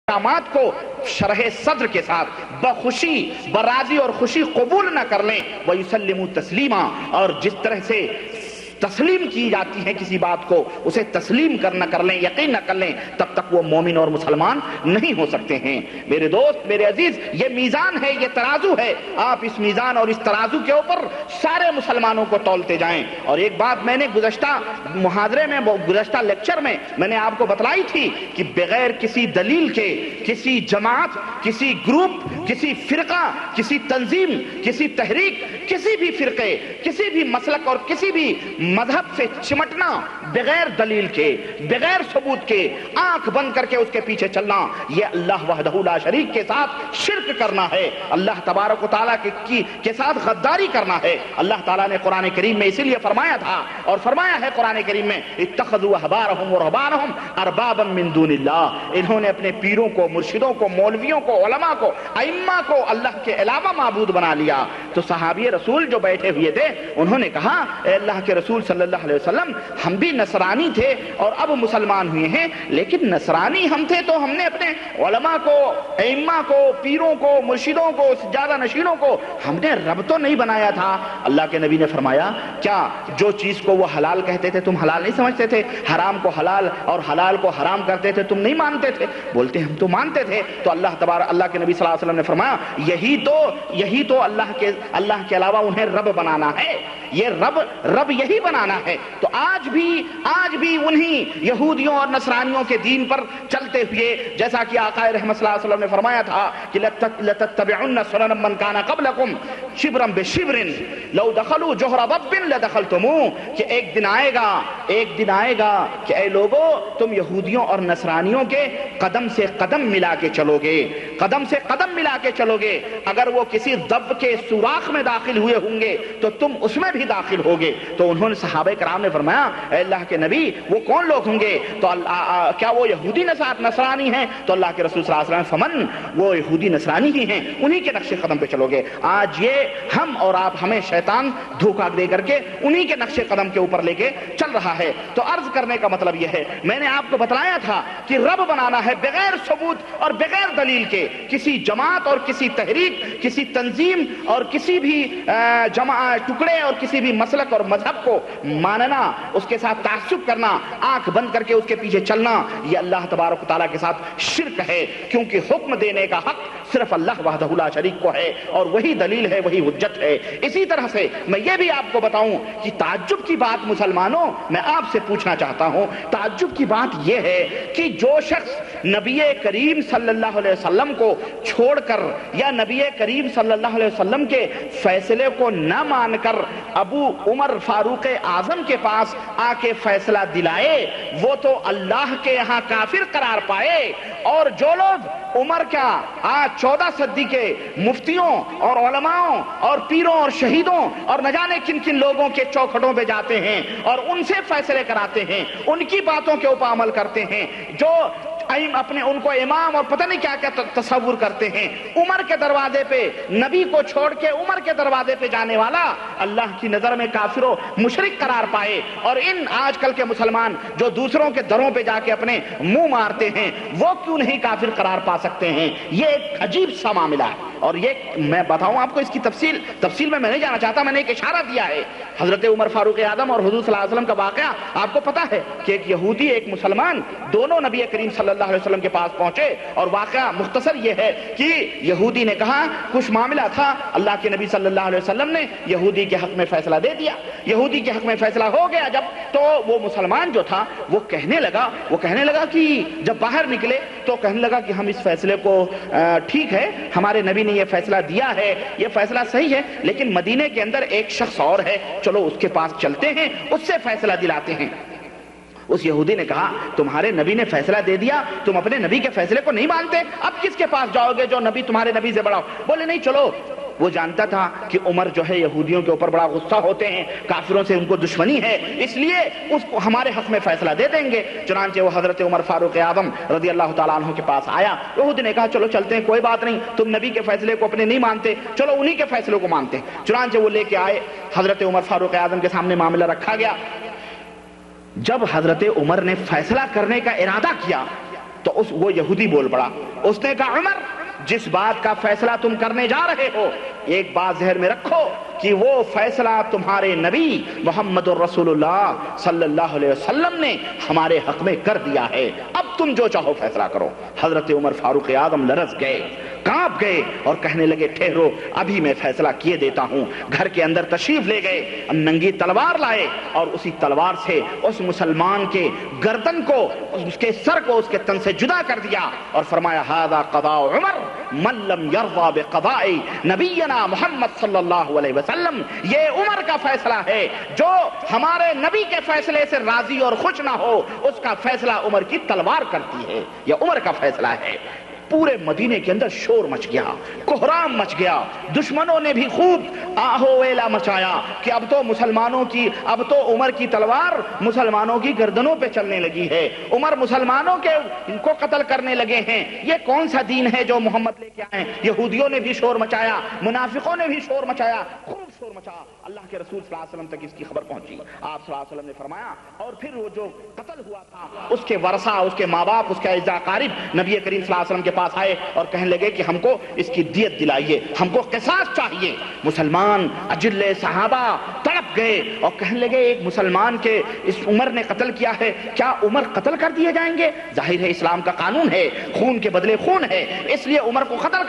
احکامات کو شرح صدر کے ساتھ بخوشی براضی اور خوشی قبول نہ کر لیں وَيُسَلِّمُوا تَسْلِيمًا، اور جس طرح سے تسلیم کی جاتی ہے کسی بات کو اسے تسلیم کر لیں، یقین نہ کر لیں، تب تک وہ مومن اور مسلمان نہیں ہو سکتے ہیں۔ میرے دوست، میرے عزیز، یہ میزان ہے، یہ ترازو ہے، آپ اس میزان اور اس ترازو کے اوپر سارے مسلمانوں کو تولتے جائیں۔ اور ایک بات میں نے گزشتہ محاضرے میں، گزشتہ لیکچر میں میں نے آپ کو بتلائی تھی کہ بغیر کسی دلیل کے کسی جماعت، کسی گروپ، کسی فرقہ، کسی تنظیم، کسی تحریک، کسی بھی فرقے، کسی بھی مسلک اور کسی بھی مذہب سے چمٹنا بغیر دلیل کے، بغیر ثبوت کے، آنکھ بند کر کے اس کے پیچھے چلنا، یہ اللہ وحدہ لا شریک کے ساتھ شرک کرنا ہے، اللہ تبارک و تعالیٰ کے ساتھ غداری کرنا ہے۔ اللہ تعالیٰ نے قرآن کریم میں اسی لیے فرمایا تھا اور فرمایا ہے قرآن کریم میں اتخذوا احبارهم ورهبانهم اربابا من دون اللہ، انہوں نے اپنے پیروں کو، مرشدوں کو، مولویوں کو، علماء کو، ائمہ کو اللہ کے علاوہ معبود بنا لیا۔ تو صحابی رسول جو بیٹھے ہوئے تھے انہوں نے کہا اے اللہ کے رسول صلی اللہ علیہ وسلم، ہم بھی نصرانی تھے اور اب مسلمان ہوئے ہیں، لیکن نصرانی ہم تھے تو ہم نے اپنے علماء کو، ائمہ کو، پیروں کو، مرشدوں کو، سجادہ نشینوں کو ہم نے رب تو نہیں بنایا تھا۔ اللہ کے نبی نے فرمایا کیا جو چیز کو وہ حلال کہتے تھے تم حلال نہیں سمجھتے تھے؟ حرام کو حلال اور حلال کو حرام کرتے تھے تم نہیں مانتے تھے؟ بولتے ہم تو مانتے تھے۔ تو اللہ کے نبی صلی اللہ علیہ وسلم نے فرمایا یہی تو اللہ کے علاوہ انہیں رب بنانا ہے، یہ رب یہی بنانا ہے۔ تو آج بھی انہی یہودیوں اور نصرانیوں کے دین پر چلتے ہوئے، جیسا کہ آقا رحمت صلی اللہ علیہ وسلم نے فرمایا تھا کہ لَتَتَّبِعُنَّ سُنَنَ مَنْ كَانَ قَبْلَكُمْ شِبْرًا بِشِبْرٍ لَوْ دَخَلُوا جُحْرَ ضَبٍّ لَدَخَلْتُمُوهُ، کہ ایک دن آئے گا کہ اے لوگو تم یہودیوں اور نصرانیوں کے قدم سے قدم ملا کے چلو گے، اگر وہ کسی ضب کے سوراخ میں داخل ہوئے ہوں گے تو تم اس میں بھی داخل ہوگے۔ تو انہوں نے صحابہ کرام نے فرمایا اے اللہ کے نبی وہ کون لوگ ہوں گے؟ تو کیا وہ یہودی نصرانی ہیں؟ تو اللہ کے رسول صلی اللہ علیہ وسلم فمن، وہ یہودی نصرانی ہی ہیں، انہی کے نقش قدم پہ چلو گے۔ آج یہ ہم اور آپ ہمیں شیطان دھوکہ دے کر کے انہی کے نقش قدم کے اوپر لے کے چل رہا ہے۔ تو عرض کرنے کا مطلب یہ ہے، میں نے آپ کو بتلایا تھا کہ رب بنانا ہے بغیر ثبوت اور بغیر دلیل کے، کسی جماعت اور کسی تحریک، کسی تنظیم اور کسی بھی ٹکڑے اور کسی بھی مسلک اور مذہب کو ماننا، اس کے ساتھ تعصب کرنا، آنکھ بند کر کے اس کے پیچھے چلنا، یہ اللہ تبارک و تعالیٰ کے ساتھ شرک ہے، کیونکہ حکم دینے کا حق صرف اللہ وحدہ لا شریک کو ہے اور وہی دلیل ہے، وہی حجت ہے۔ اسی طرح سے میں یہ بھی آپ کو بتاؤں کہ تعجب کی بات مسلمانوں میں آپ سے پوچھنا چاہتا ہوں، تعجب کی بات یہ ہے کہ جو شخص نبی کریم صلی اللہ علیہ وسلم کو چھوڑ کر یا نبی کریم صلی اللہ علیہ وسلم کے فیصلے کو نہ مان کر ابو عمر فاروق اعظم کے پاس آ کے فیصلہ دلائے، وہ تو اللہ کے یہاں کافر قرار پائے، اور جو لوگ عمر کا آج 14 صدی کے مفتیوں اور علماءوں اور پیروں اور شہیدوں اور نہ جانے کن کن لوگوں کے چوکھٹوں پہ جاتے ہیں اور ان سے فیصلے کراتے ہیں، ان کی باتوں کے اوپر عمل کرتے ہیں، جو ان کو امام اور پتہ نہیں کیا کیا تصور کرتے ہیں، عمر کے دروازے پہ نبی کو چھوڑ کے عمر کے دروازے پہ جانے والا اللہ کی نظر میں کافر و مشرک قرار پائے، اور ان آج کل کے مسلمان جو دوسروں کے دروں پہ جا کے اپنے منہ مارتے ہیں وہ کیوں نہیں کافر قرار پا سکتے ہیں؟ یہ ایک عجیب سا معاملہ ہے، اور یہ میں بتاؤں آپ کو اس کی تفصیل میں نہیں جانا چاہتا، میں نے ایک اشارہ دیا ہے۔ حضرت عمر فاروق اعظم اور حضور صلی اللہ علیہ وسلم کا واقعہ آپ کو پتا ہے کہ ایک یہودی ایک مسلمان دونوں نبی کریم صلی اللہ علیہ وسلم کے پاس پہنچے، اور واقعہ مختصر یہ ہے کہ یہودی نے کہا کچھ معاملہ تھا، اللہ کے نبی صلی اللہ علیہ وسلم نے یہودی کے حق میں فیصلہ دے دیا، یہودی کے حق میں فیصلہ ہو گیا جب، تو وہ مسلمان جو تھا وہ کہنے لگا کہ جب باہر نکلے تو کہنے لگا کہ ہم اس فیصلے کو ٹھیک ہے، ہمارے نبی نے یہ فیصلہ دیا ہے، یہ فیصلہ صحیح ہے، لیکن مدینے کے اندر ایک شخص اور ہے، چلو اس کے پاس چلتے ہیں، اس سے فیصلہ دلاتے ہیں۔ اس یہودی نے کہا تمہارے نبی نے فیصلہ دے دیا، تم اپنے نبی کے فیصلے کو نہیں مانتے، اب کس کے پاس جاؤ گے جو نبی تمہارے نبی سے بڑا ہو؟ بولے نہیں چلو۔ وہ جانتا تھا کہ عمر جو ہے یہودیوں کے اوپر بڑا غصہ ہوتے ہیں، کافروں سے ان کو دشمنی ہے، اس لیے اس کو ہمارے حق میں فیصلہ دے دیں گے۔ چنانچہ وہ حضرت عمر فاروق اعظم رضی اللہ تعالیٰ عنہ کے پاس آیا، یہودی نے کہا چلو چلتے ہیں، کوئی بات نہیں، تم نبی کے فیصلے کو اپنے نہیں مانتے، چلو انہی کے فیصلے کو مانتے ہیں۔ چنانچہ وہ لے کے آئے، حضرت عمر فاروق اعظم کے سامنے معاملہ رکھا گیا۔ جب حضرت عمر نے فیصلہ کرنے کا ارادہ کیا تو وہ یہودی بول پڑا، اس نے کہا عمر جس بات کا فیصلہ تم کرنے جا رہے ہو ایک بات ذہن میں رکھو کہ وہ فیصلہ تمہارے نبی محمد الرسول اللہ صلی اللہ علیہ وسلم نے ہمارے حق میں کر دیا ہے، اب تم جو چاہو فیصلہ کرو۔ حضرت عمر فاروق اعظم لرز گئے، کانپ گئے اور کہنے لگے ٹھہرو ابھی میں فیصلہ کیے دیتا ہوں۔ گھر کے اندر تشریف لے گئے، ننگی تلوار لائے اور اسی تلوار سے اس مسلمان کے گردن کو، اس کے سر کو اس کے تن سے جدا کر دیا اور فرمایا ھذا قضاء عمر من لم یرضى بقضاء نبینا محمد صلی اللہ علیہ وسلم، یہ عمر کا فیصلہ ہے، جو ہمارے نبی کے فیصلے سے راضی اور خوش نہ ہو اس کا فیصلہ عمر کی تلوار کرتی ہے، یہ عمر کا فیصلہ ہے۔ پورے مدینے کے اندر شور مچ گیا، کوہرام مچ گیا، دشمنوں نے بھی خوب آہو ویلا مچایا کہ اب تو عمر کی تلوار مسلمانوں کی گردنوں پہ چلنے لگی ہے، عمر مسلمانوں کو قتل کرنے لگے ہیں، یہ کون سا دین ہے جو محمد لے کے آئے؟ یہودیوں نے بھی شور مچایا، منافقوں نے بھی شور مچایا، خوب شور مچا۔ اللہ کے رسول صلی اللہ علیہ وسلم تک اس کی خبر پہنچی، آپ صلی اللہ علیہ وسلم نے فرمایا اور پھر وہ جو قتل ہوا تھا اس کے ورثہ، اس کے ماں باپ، اس کے اعزا اقارب نبی کریم صلی اللہ علیہ وسلم کے پاس آئے اور کہنے لگے کہ ہم کو اس کی دیت دلائیے، ہم کو قصاص چاہیے۔ مسلمان اجل صحابہ تڑپ گئے اور کہنے لگے ایک مسلمان کے اس عمر نے قتل کیا ہے، کیا عمر قتل کر دیے جائیں گے؟ ظاہر ہے اسلام کا قانون ہے، خون کے بدلے خون ہے، اس لیے عمر کو قتل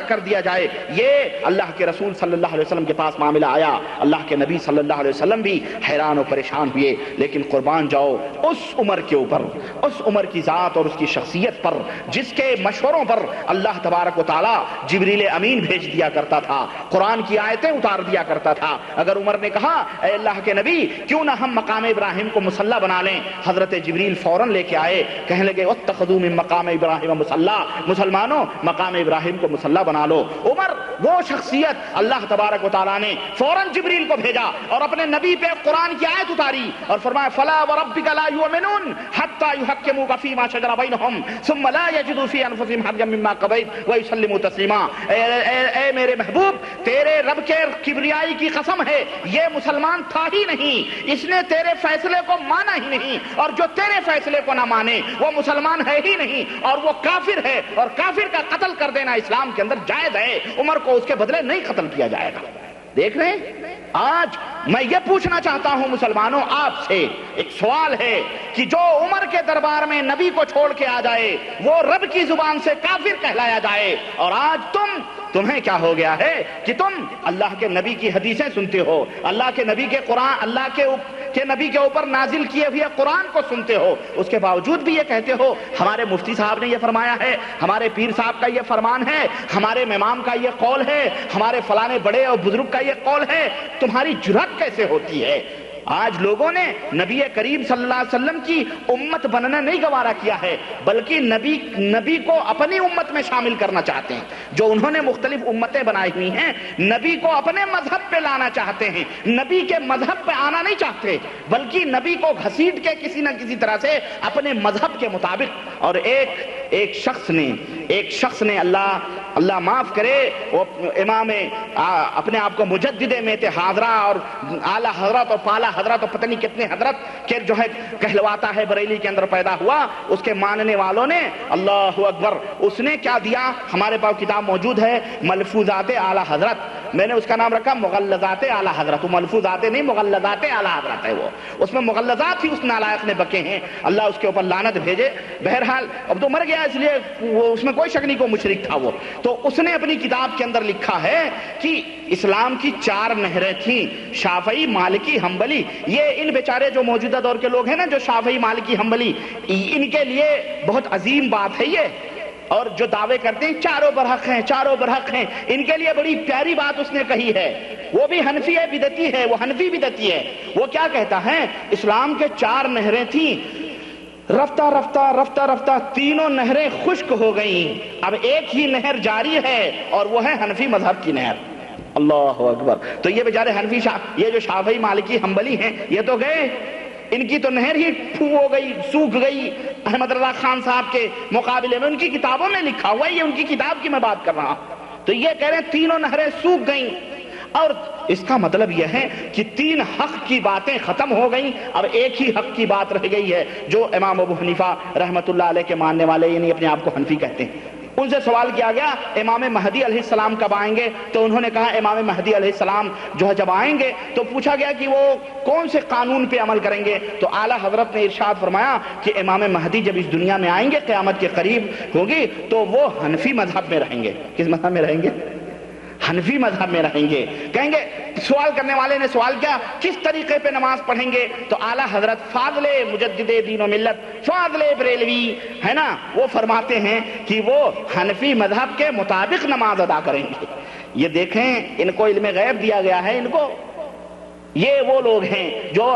کر دیا جائے۔ یہ اللہ کے رسول صلی اللہ علیہ وسلم کے پاس معاملہ آیا، اللہ کے نبی صلی اللہ علیہ وسلم بھی حیران و پریشان ہوئے، لیکن قربان جاؤ اس عمر کے اوپر، اس عمر کی ذات اور اس کی شخصیت پر جس کے مشوروں پر اللہ تبارک و تعالی جبریل امین بھیج دیا کرتا تھا، قرآن کی آیتیں اتار دیا کرتا تھا۔ اگر عمر نے کہا اے اللہ کے نبی کیوں نہ ہم مقام ابراہیم کو مصلی بنا لیں، حضرت جبریل فوراً لے کے آئے، کہنے لگے واتخذوا من مقام ابراہیم مصلی، مسلمانوں مقام ابراہیم کو مصلی بنا لو۔ عمر وہ شخصیت، اللہ تبارک و تعالی نے فوراً جبریل کو بھیجا اور اپنے نبی پہ قرآن کی آیت اتاری اور فرمایا فلا وربک لا یؤمنون حتی یحکموک فیما شجر بینہم ثم لا یجدوا فی انفسہم حرجا مما قضیت ویسلموا تسلیما۔ اے میرے محبوب تیرے رب کے کبریائی کی قسم ہے یہ مسلمان تھا ہی نہیں، اس نے تیرے فیصلے کو مانا ہی نہیں، اور جو تیرے فیصلے کو نہ مانے وہ مسلمان ہے ہی نہیں اور وہ کافر ہے، اور کافر کا قتل کر دینا اسلام کے اندر جائز ہے، عمر کو اس کے بدلے نہیں قتل کیا جائے گا۔ دیکھ رہے ہیں آج میں یہ پوچھنا چاہتا ہوں مسلمانوں آپ سے، ایک سوال ہے کہ جو عمر کے دربار میں نبی کو چھوڑ کے آ جائے وہ رب کی زبان سے کافر کہلایا جائے، اور آج تمہیں کیا ہو گیا ہے کہ تم اللہ کے نبی کی حدیثیں سنتے ہو، اللہ کے نبی کے قرآن، اللہ کے نبی کے اوپر نازل کیے ہوئے قرآن کو سنتے ہو، اس کے باوجود بھی یہ کہتے ہو ہمارے مفتی صاحب نے یہ فرمایا ہے، ہمارے پیر صاحب کا یہ فرمان ہے، ہمارے امام کا یہ قول ہے، ہمارے فلانے بڑے اور بزرگ کا یہ قول ہے۔ تمہاری جرأت کیسے ہوتی ہے؟ آج لوگوں نے نبی کریم صلی اللہ علیہ وسلم کی امت بننا نہیں گوارا کیا ہے، بلکہ نبی کو اپنی امت میں شامل کرنا چاہتے ہیں۔ جو انہوں نے مختلف امتیں بنائی ہوئی ہیں نبی کو اپنے مذہب پہ لانا چاہتے ہیں، نبی کے مذہب پہ آنا نہیں چاہتے، بلکہ نبی کو گھسیٹ کے کسی نہ کسی طرح سے اپنے مذہب کے مطابق۔ اور ایک شخص نے اللہ معاف کرے، وہ امام اپنے آپ کو مجدد میت حاضرہ اور اعلی حضرت اور پالا حضرت اور پتہ نہیں کتنے حضرت کے جو ہے کہلواتا ہے، بریلی کے اندر پیدا ہوا، اس کے ماننے والوں نے اللہ اکبر، اس نے کیا دیا؟ ہمارے پاس کتاب موجود ہے ملفوظات اعلی حضرت، میں نے اس کا نام رکھا مغلظات اعلی حضرت، وہ ملفوظات نہیں مغلظات اعلی حضرت ہے، وہ اس میں مغلظات ہی اس نالائق نے بکے ہیں، اللہ اس کے اوپر لعنت بھیجے۔ بہرحال اب تو مر گیا اس لیے اس میں کوئی شک نہیں کو مشرک تھا وہ، تو اس نے اپنی کتاب کے اندر لکھا ہے کہ اسلام کی 4 نہریں تھیں، شافعی، مالکی، حنبلی۔ یہ ان بیچارے جو موجودہ دور کے لوگ ہیں نا جو شافعی، مالکی، حنبلی، ان کے لیے بہت عظیم بات ہے یہ، اور جو دعوے کرتے ہیں چاروں برحق ہیں، ان کے لیے بڑی پیاری بات اس نے کہی ہے۔ وہ بھی حنفی ہے، بدعتی ہے، وہ حنفی بدعتی ہے۔ وہ کیا کہتا ہے؟ اسلام کے 4 نہریں تھیں، رفتہ رفتہ تینوں نہریں خشک ہو گئیں، اب ایک ہی نہر جاری ہے اور وہ ہے حنفی مذہب کی نہر۔ اللہ اکبر۔ تو یہ بیچارے حنفی یہ جو شافعی، مالکی، حنبلی ہیں یہ تو گئے، ان کی تو نہر ہی ہو گئی، سوکھ گئی۔ احمد رضا خان صاحب کے مقابلے میں ان کی کتابوں میں لکھا ہوا ہے، یہ ان کی کتاب کی میں بات کر رہا ہوں، تو یہ کہہ رہے ہیں تینوں نہریں سوکھ گئیں، اور اس کا مطلب یہ ہے کہ 3 حق کی باتیں ختم ہو گئیں، اب ایک ہی حق کی بات رہ گئی ہے جو امام ابو حنیفہ رحمۃ اللہ علیہ کے ماننے والے، یعنی اپنے آپ کو حنفی کہتے ہیں، ان سے سوال کیا گیا امام مہدی علیہ السلام کب آئیں گے؟ تو انہوں نے کہا امام مہدی علیہ السلام جو ہے جب آئیں گے تو پوچھا گیا کہ وہ کون سے قانون پہ عمل کریں گے؟ تو اعلیٰ حضرت نے ارشاد فرمایا کہ امام مہدی جب اس دنیا میں آئیں گے قیامت کے قریب ہوگی تو وہ حنفی مذہب میں رہیں گے۔ کس مذہب میں رہیں گے؟ حنفی مذہب میں رہیں گے۔ کہیں گے، سوال کرنے والے نے سوال کیا کس طریقے پہ نماز پڑھیں گے؟ تو اعلیٰ حضرت فاضل مجدد دین و ملت فاضل بریلوی ہے نا، وہ فرماتے ہیں کہ وہ حنفی مذہب کے مطابق نماز ادا کریں گے۔ یہ دیکھیں، ان کو علم غیب دیا گیا ہے، ان کو یہ وہ لوگ ہیں جو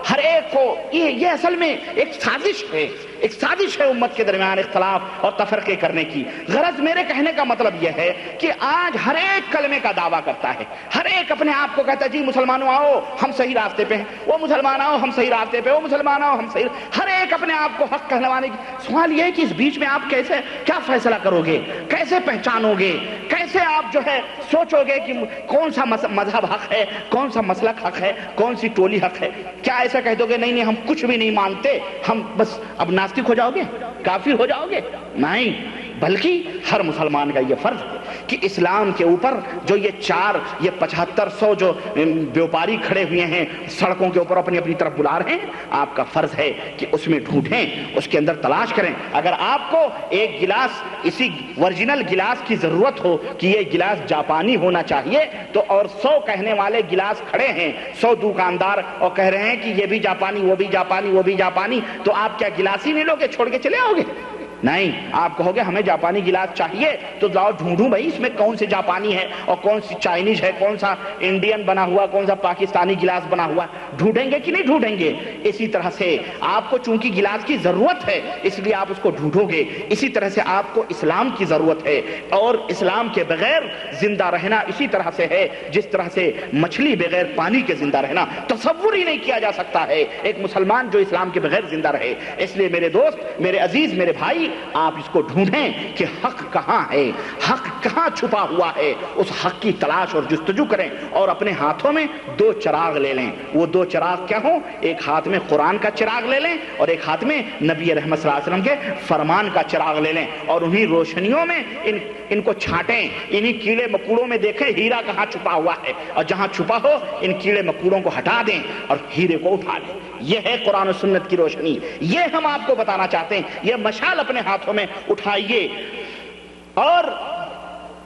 ہر ایک کو یہ اصل میں ایک سازش ہے، ایک سازش ہے امت کے درمیان اختلاف اور تفرقے کرنے کی۔ غرض میرے کہنے کا مطلب یہ ہے کہ آج ہر ایک کلمے کا دعویٰ کرتا ہے، ہر ایک اپنے آپ کو کہتا ہے جی مسلمانوں آؤ ہم صحیح راستے پہ ہیں، وہ مسلمان آؤ ہم صحیح راستے پہ، وہ مسلمان آؤ ہم صحیح، ہر ایک اپنے آپ کو حق کہلوانے کی۔ سوال یہ ہے کہ اس بیچ میں آپ کیسے کیا فیصلہ کرو گے، کیسے پہچانو گے، کیسے آپ جو ہے سوچو گے کہ کون سا مذہب حق ہے، کون سا مسلک حق ہے، کون سی ٹولی حق ہے؟ کیا ایسا کہہ دو گے نہیں ہم کچھ بھی نہیں مانتے، ہم بس اب ناستک ہو جاؤ گے، کافر ہو جاؤ گے؟ نہیں، بلکہ ہر مسلمان کا یہ فرض ہے کہ اسلام کے اوپر جو یہ 7500 جو بیوپاری کھڑے ہوئے ہیں سڑکوں کے اوپر اپنی اپنی طرف بلا رہے ہیں، آپ کا فرض ہے کہ اس میں ڈھونڈیں، اس کے اندر تلاش کریں۔ اگر آپ کو ایک گلاس اسی ورجنل گلاس کی ضرورت ہو کہ یہ گلاس جاپانی ہونا چاہیے تو اور 100 کہنے والے گلاس کھڑے ہیں، 100 دکاندار اور کہہ رہے ہیں کہ یہ بھی جاپانی وہ بھی جاپانی وہ بھی جاپانی، تو آپ کیا گلاس ہی نہیں لو گے، چھوڑ کے چلے آؤ گے؟ نہیں، آپ کہو گے ہمیں جاپانی گلاس چاہیے تو لاؤ ڈھونڈوں بھائی اس میں کون سے جاپانی ہے اور کون سی چائنیز ہے، کون سا انڈین بنا ہوا، کون سا پاکستانی گلاس بنا ہوا، ڈھونڈیں گے کہ نہیں ڈھونڈیں گے؟ اسی طرح سے آپ کو چونکہ گلاس کی ضرورت ہے اس لیے آپ اس کو ڈھونڈو گے، اسی طرح سے آپ کو اسلام کی ضرورت ہے، اور اسلام کے بغیر زندہ رہنا اسی طرح سے ہے جس طرح سے مچھلی بغیر پانی کے زندہ رہنا تصور ہی نہیں کیا جا سکتا ہے ایک مسلمان جو اسلام کے بغیر زندہ رہے۔ اس لیے میرے دوست، میرے عزیز، میرے بھائی، آپ اس کو ڈھونڈیں کہ حق کہاں ہے، حق کہاں چھپا ہوا ہے، اس حق کی تلاش اور جستجو کریں، اور اپنے ہاتھوں میں 2 چراغ لے لیں۔ وہ 2 چراغ کیا ہوں؟ ایک ہاتھ میں قرآن کا چراغ لے لیں اور ایک ہاتھ میں نبی رحمت صلی اللہ علیہ وسلم کے فرمان کا چراغ لے لیں، اور انہی روشنیوں میں ان کو چھانٹیں، انہی کیڑے مکوڑوں میں دیکھیں ہیرا کہاں چھپا ہوا ہے، اور جہاں چھپا ہو ان کیڑے مکوڑوں کو ہٹا دیں اور ہیرے کو اٹھا لیں۔ یہ ہے قرآن و سنت کی روشنی، یہ ہم آپ کو بتانا چاہتے ہیں۔ یہ مشعل اپنے ہاتھوں میں اٹھائیے۔ اور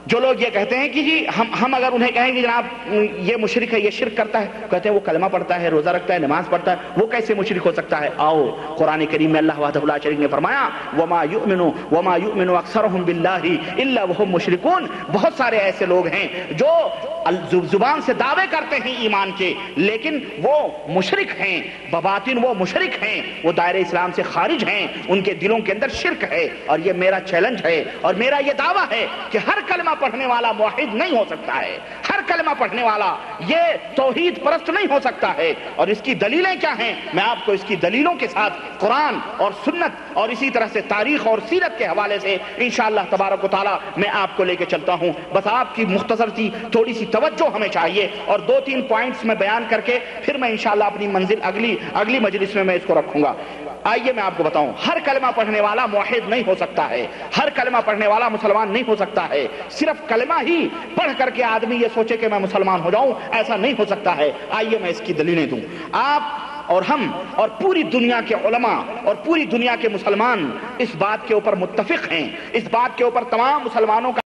جو لوگ یہ کہتے ہیں کہ جی ہم اگر انہیں کہیں کہ جناب یہ مشرک ہے، یہ شرک کرتا ہے، کہتے ہیں وہ کلمہ پڑھتا ہے، روزہ رکھتا ہے، نماز پڑھتا ہے، وہ کیسے مشرک ہو سکتا ہے؟ آؤ، قرآن کریم میں اللہ وحدہ لا شریک نے فرمایا وما یؤمن اکثرهم باللہ الا وهم مشرکون۔ بہت سارے ایسے لوگ ہیں جو زبان سے دعوے کرتے ہیں ایمان کے لیکن وہ مشرک ہیں، بباطن وہ مشرک ہیں، وہ دائرہ اسلام سے خارج ہیں، ان کے دلوں کے اندر شرک ہے۔ اور یہ میرا چیلنج ہے اور میرا یہ دعویٰ ہے کہ ہر کلمہ پڑھنے والا موحد نہیں ہو سکتا ہے، ہر کلمہ پڑھنے والا یہ توحید پرست نہیں ہو سکتا ہے۔ اور اس کی دلیلیں کیا ہیں؟ میں آپ کو اس کی دلیلوں کے ساتھ قرآن اور سنت اور اسی طرح سے تاریخ اور سیرت کے حوالے سے انشاءاللہ تبارک و تعالی میں آپ کو لے کے چلتا ہوں۔ بس آپ کی مختصر سی تھوڑی سی توجہ ہمیں چاہیے، اور 2-3 پوائنٹس میں بیان کر کے پھر میں انشاءاللہ اپنی منزل اگلی مجلس میں اس کو رکھوں گا۔ آئیے میں آپ کو بتاؤں، ہر کلمہ پڑھنے والا موحد نہیں ہو سکتا ہے، ہر کلمہ پڑھنے والا مسلمان نہیں ہو سکتا ہے۔ صرف کلمہ ہی پڑھ کر کے آدمی یہ سوچے کہ میں مسلمان ہو جاؤں، ایسا نہیں ہو سکتا ہے۔ آئیے میں اس کی دلیلیں دوں۔ آپ اور ہم اور پوری دنیا کے علماء اور پوری دنیا کے مسلمان اس بات کے اوپر متفق ہیں، اس بات کے اوپر تمام مسلمانوں کا